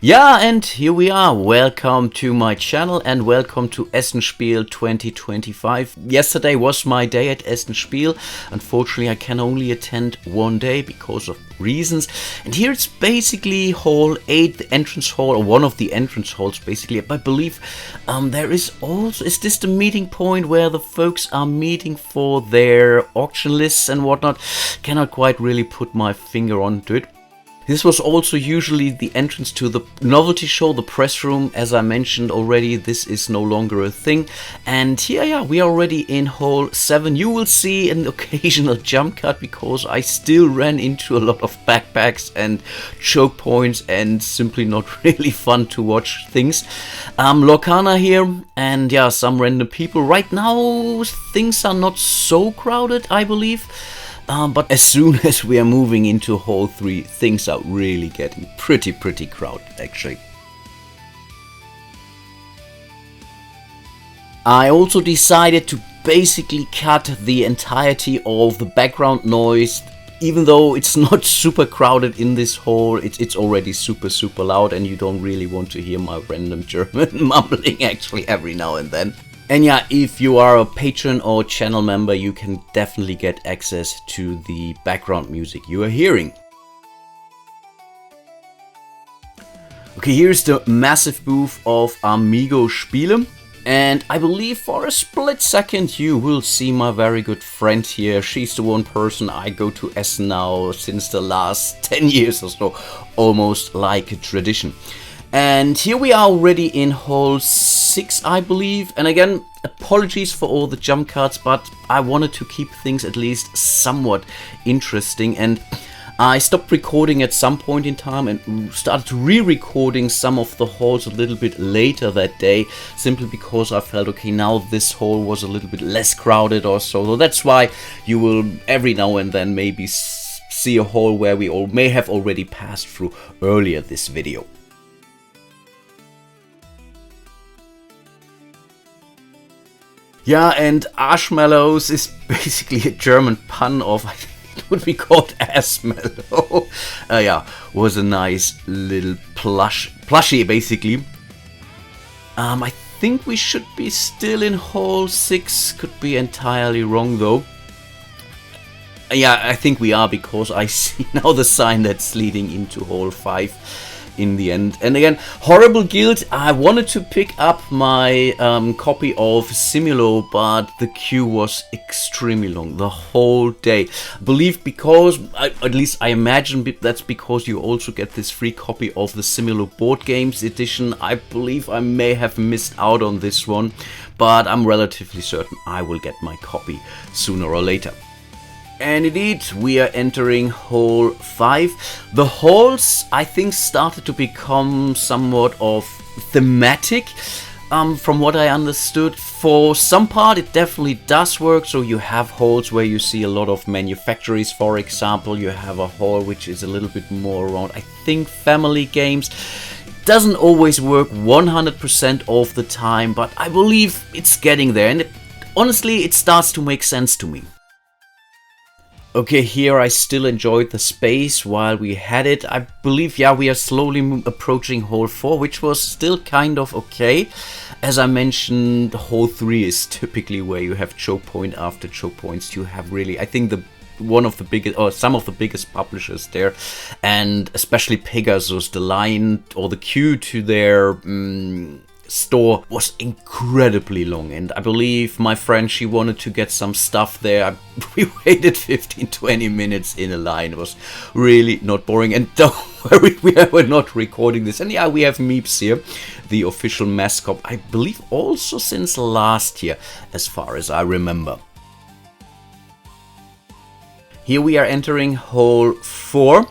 Yeah, and here we are. Welcome to my channel and welcome to Essen SPIEL 2025. Yesterday was my day at Essen SPIEL. Unfortunately, I can only attend one day because of reasons. And here it's basically Hall 8, the entrance hall, or one of the entrance halls basically. I believe there is also, is this the meeting point where the folks are meeting for their auction lists and whatnot? Cannot quite really put my finger onto it. This was also usually the entrance to the novelty show, the press room. As I mentioned already, this is no longer a thing. And here, yeah, we are already in Hall 7. You will see an occasional jump cut because I still ran into a lot of backpacks and choke points and simply not really fun to watch things. Lorcana here and yeah, some random people. Right now, things are not so crowded, I believe. But as soon as we are moving into Hall 3, things are really getting pretty crowded actually. I also decided to basically cut the entirety of the background noise. Even though it's not super crowded in this hall, it's already super loud and you don't really want to hear my random German mumbling actually every now and then. And yeah, if you are a patron or channel member, you can definitely get access to the background music you are hearing. Okay, here's the massive booth of Amigo Spiele. And I believe for a split second you will see my very good friend here. She's the one person I go to Essen now since the last 10 years or so, almost like a tradition. And here we are already in Hall 6, I believe. And again, apologies for all the jump cuts, but I wanted to keep things at least somewhat interesting. And I stopped recording at some point in time and started re-recording some of the halls a little bit later that day, simply because I felt, okay, now this hall was a little bit less crowded or so. So that's why you will every now and then maybe see a hall where we all may have already passed through earlier this video. Yeah, and Arschmallows is basically a German pun of, I think it would be called Assmallow. Yeah, was a nice little plushie basically. I think we should be still in Hall 6, could be entirely wrong though. Yeah, I think we are because I see now the sign that's leading into Hall 5. In the end. And again, Horrible Guild, I wanted to pick up my copy of Simulo, but the queue was extremely long the whole day. I believe because, at least I imagine that's because you also get this free copy of the Simulo board games edition. I believe I may have missed out on this one, but I'm relatively certain I will get my copy sooner or later. And indeed, we are entering Hall 5. The halls, I think, started to become somewhat of thematic, from what I understood. For some part, it definitely does work. So you have halls where you see a lot of manufactories, for example. You have a hall which is a little bit more around, I think, family games. It doesn't always work 100% of the time, but I believe it's getting there. And honestly, it starts to make sense to me. Okay, here I still enjoyed the space while we had it. I believe, yeah, we are slowly approaching Hall 4, which was still kind of okay. As I mentioned, Hall 3 is typically where you have choke point after choke points. You have really, I think, one of the biggest, or some of the biggest publishers there, and especially Pegasus, the line or the queue to their store was incredibly long, and I believe my friend, she wanted to get some stuff there. We waited 15-20 minutes in a line. It was really not boring, and don't worry, we're not recording this. And yeah, we have Meeps here, the official mascot, I believe also since last year, as far as I remember. Here we are entering Hall 4.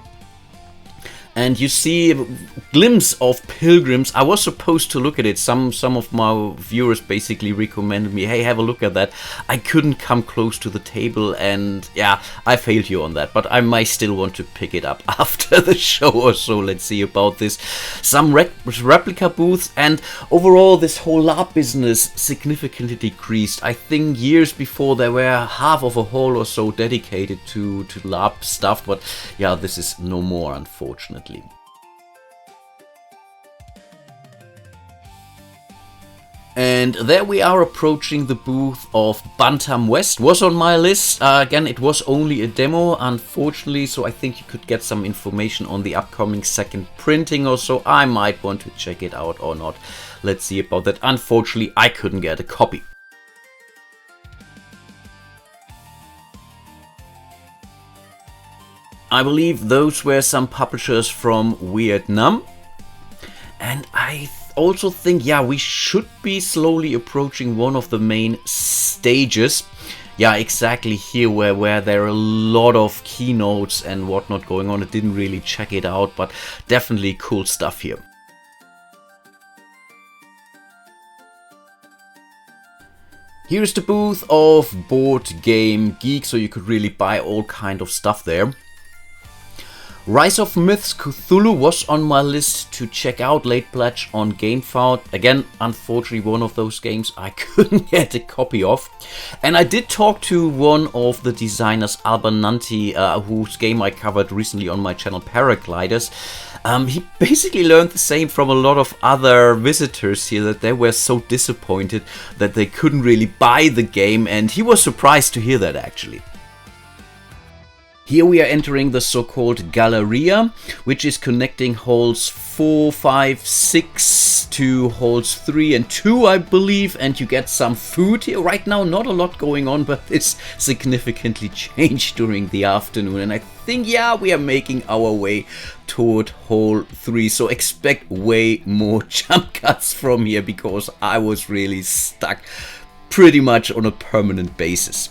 And you see a glimpse of pilgrims. I was supposed to look at it. Some of my viewers basically recommended me, hey, have a look at that. I couldn't come close to the table, and yeah, I failed you on that. But I might still want to pick it up after the show or so. Let's see about this. Some replica booths, and overall this whole LARP business significantly decreased. I think years before there were half of a hall or so dedicated to LARP stuff, but yeah, this is no more, unfortunately. And there we are approaching the booth of Bantam West. Was on my list. Again, it was only a demo, unfortunately, so I think you could get some information on the upcoming second printing or so. I might want to check it out or not. Let's see about that. Unfortunately, I couldn't get a copy. I believe those were some publishers from Vietnam. And I also think, yeah, we should be slowly approaching one of the main stages. Yeah, exactly here where there are a lot of keynotes and whatnot going on. I didn't really check it out, but definitely cool stuff here. Here's the booth of Board Game Geek, so you could really buy all kind of stuff there. Rise of Myths Cthulhu was on my list to check out, late pledge on GameFound. Again, unfortunately one of those games I couldn't get a copy of. And I did talk to one of the designers, Albananti, whose game I covered recently on my channel, Paragliders. He basically learned the same from a lot of other visitors here, that they were so disappointed that they couldn't really buy the game, and he was surprised to hear that actually. Here we are entering the so-called Galleria, which is connecting holes 4, 5, 6 to holes 3 and 2, I believe, and you get some food here. Right now, not a lot going on, but this significantly changed during the afternoon, and I think, yeah, we are making our way toward hole 3, so expect way more jump cuts from here, because I was really stuck pretty much on a permanent basis.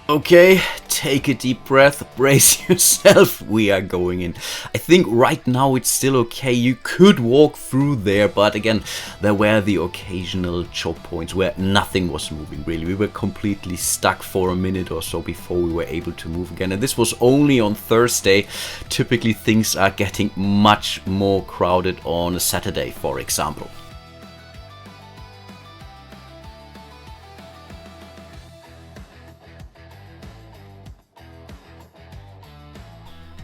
Okay, take a deep breath, brace yourself, we are going in. I think right now it's still okay, you could walk through there, but again, there were the occasional choke points where nothing was moving really. We were completely stuck for a minute or so before we were able to move again, and this was only on Thursday. Typically things are getting much more crowded on a Saturday, for example.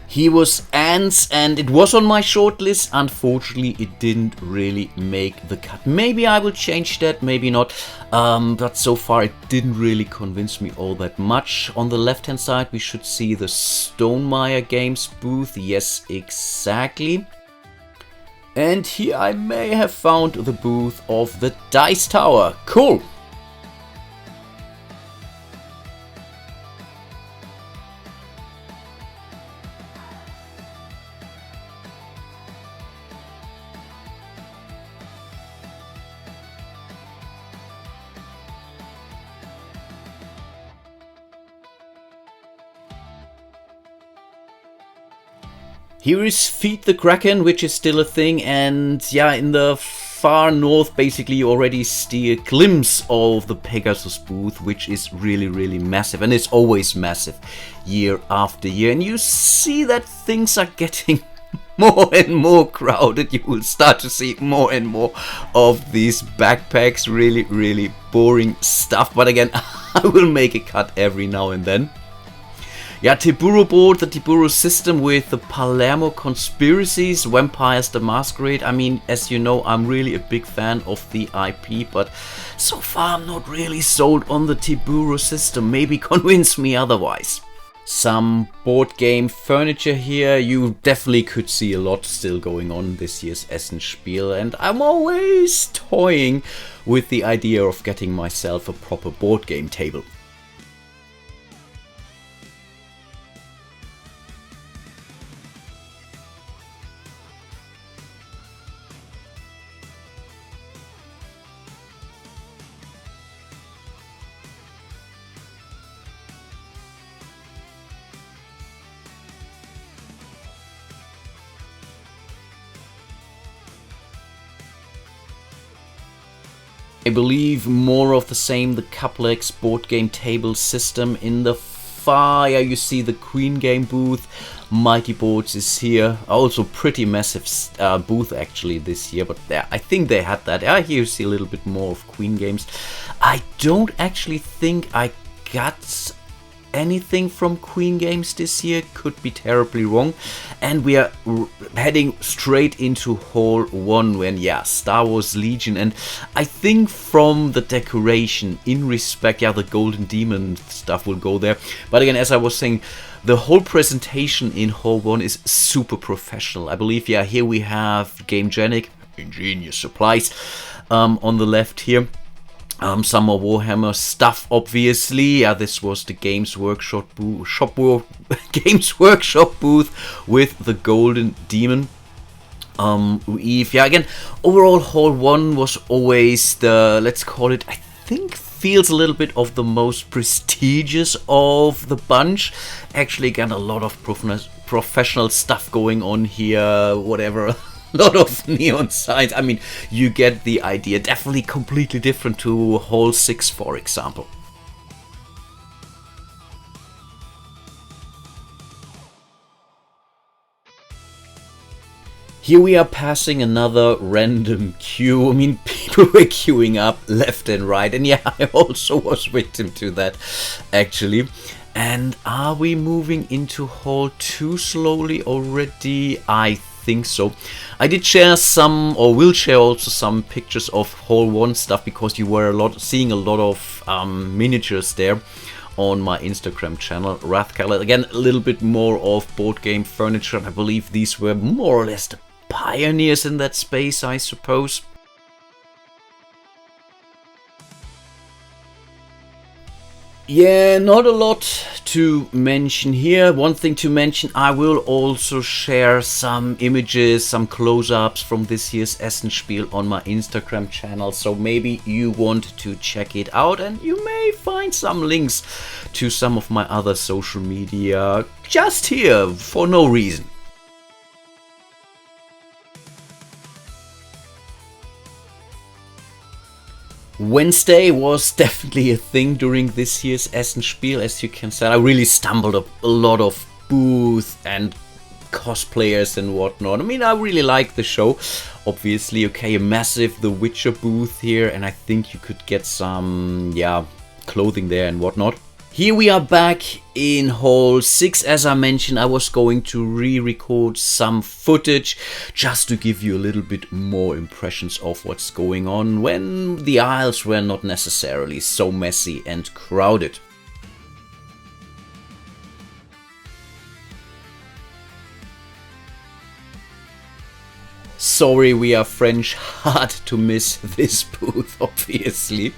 He was Ants, and it was on my shortlist. Unfortunately, it didn't really make the cut. Maybe I will change that, maybe not. But so far, it didn't really convince me all that much. On the left-hand side, we should see the Stonemaier Games booth. Yes, exactly. And here I may have found the booth of the Dice Tower. Cool! Here is Feed the Kraken, which is still a thing, and yeah, in the far north basically you already see a glimpse of the Pegasus booth, which is really massive, and it's always massive year after year, and you see that things are getting more and more crowded. You will start to see more and more of these backpacks, really boring stuff, but again, I will make a cut every now and then. Yeah, Tiburo board, the Tiburo system with the Palermo Conspiracies, Vampires the Masquerade. I mean, as you know, I'm really a big fan of the IP, but so far I'm not really sold on the Tiburo system. Maybe convince me otherwise. Some board game furniture here. You definitely could see a lot still going on this year's Essen SPIEL, and I'm always toying with the idea of getting myself a proper board game table. I believe more of the same, the Couplex board game table system. In the fire you see the Queen game booth. Mighty Boards is here, also pretty massive booth actually this year, but I think they had that. Here you see a little bit more of Queen games. I don't actually think I got anything from Queen Games this year, could be terribly wrong. And we are heading straight into Hall 1 when, yeah, Star Wars Legion. And I think from the decoration, in respect, yeah, the Golden Demon stuff will go there. But again, as I was saying, the whole presentation in Hall 1 is super professional. I believe, yeah, here we have Gamegenic, Ingenious Supplies, on the left here. Some more Warhammer stuff, obviously. Yeah, this was the Games Workshop Games Workshop booth with the Golden Demon. Eve, yeah, again, overall Hall 1 was always the, let's call it, I think, feels a little bit of the most prestigious of the bunch. Actually, again, a lot of professional stuff going on here, whatever. A lot of neon signs. I mean, you get the idea. Definitely completely different to Hall 6, for example. Here we are passing another random queue. I mean, people were queuing up left and right. And yeah, I also was victim to that, actually. And are we moving into Hall 2 slowly already? I think so. I did share some, or will share also some pictures of Hall 1 stuff, because you were seeing a lot of miniatures there on my Instagram channel, Rathkeller. Again, a little bit more of board game furniture. I believe these were more or less the pioneers in that space, I suppose. Yeah, not a lot to mention here. One thing to mention, I will also share some images, some close-ups from this year's Essen Spiel on my Instagram channel, so maybe you want to check it out, and you may find some links to some of my other social media just here for no reason. Wednesday was definitely a thing during this year's Essen Spiel, as you can see. I really stumbled up a lot of booths and cosplayers and whatnot. I mean, I really like the show. Obviously, okay, a massive The Witcher booth here, and I think you could get some, yeah, clothing there and whatnot. Here we are back in Hall 6. As I mentioned, I was going to re-record some footage just to give you a little bit more impressions of what's going on when the aisles were not necessarily so messy and crowded. Sorry, we are French. Hard to miss this booth, obviously.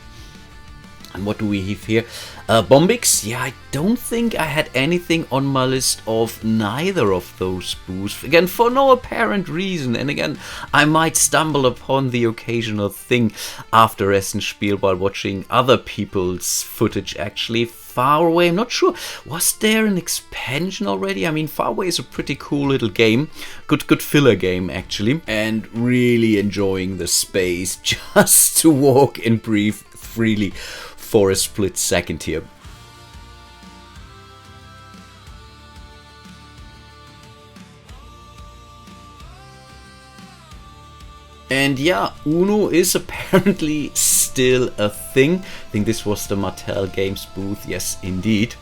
And what do we have here? Bombix? Yeah, I don't think I had anything on my list of neither of those booths. Again, for no apparent reason. And again, I might stumble upon the occasional thing after Essen Spiel while watching other people's footage, actually. Far Away, I'm not sure. Was there an expansion already? I mean, Far Away is a pretty cool little game. Good filler game, actually. And really enjoying the space just to walk and breathe freely for a split second here. And yeah, Uno is apparently still a thing. I think this was the Mattel Games booth, yes indeed.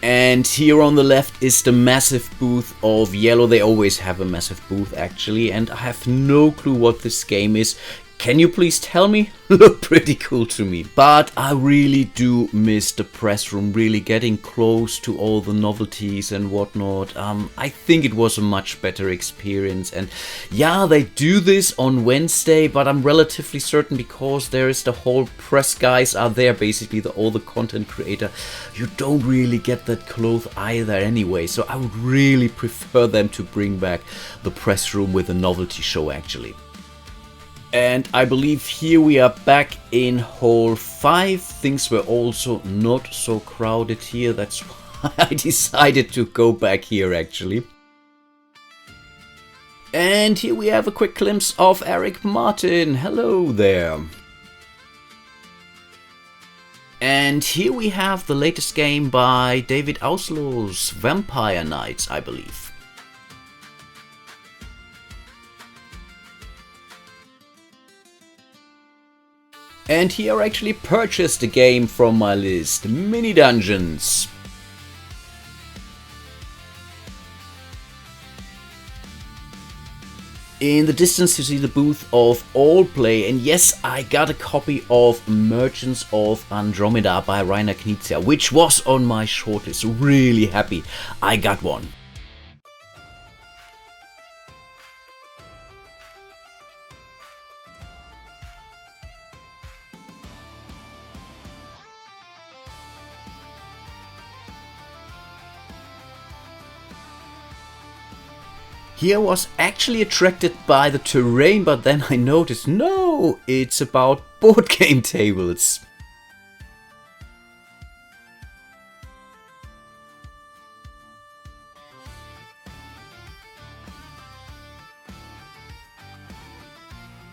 And here on the left is the massive booth of Yellow. They always have a massive booth, actually, and I have no clue what this game is. Can you please tell me? Look pretty cool to me. But I really do miss the press room, really getting close to all the novelties and whatnot. I think it was a much better experience. And yeah, they do this on Wednesday, but I'm relatively certain because there is the whole press guys are there, basically all the content creator. You don't really get that close either anyway. So I would really prefer them to bring back the press room with a novelty show, actually. And I believe here we are back in Hall 5. Things were also not so crowded here. That's why I decided to go back here, actually. And here we have a quick glimpse of Eric Martin. Hello there. And here we have the latest game by David Auslow's Vampire Knights, I believe. And here I actually purchased a game from my list, Mini Dungeons. In the distance you see the booth of All Play, and yes, I got a copy of Merchants of Andromeda by Rainer Knizia, which was on my shortlist. Really happy I got one. Here I was actually attracted by the terrain, but then I noticed, no, it's about board game tables.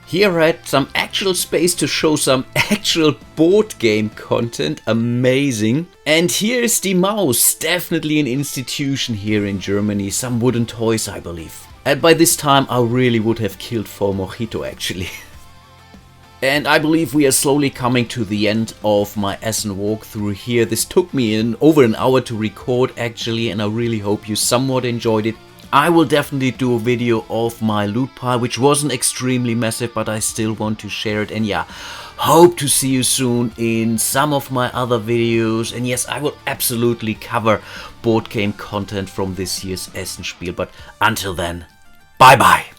Here I had some actual space to show some actual board game content, amazing. And here's the mouse, definitely an institution here in Germany, some wooden toys I believe. And by this time I really would have killed for Mojito actually. And I believe we are slowly coming to the end of my Essen walkthrough here. This took me over an hour to record actually, and I really hope you somewhat enjoyed it. I will definitely do a video of my loot pile, which wasn't extremely massive, but I still want to share it. And yeah, hope to see you soon in some of my other videos. And yes, I will absolutely cover board game content from this year's Essen Spiel. But until then, bye bye.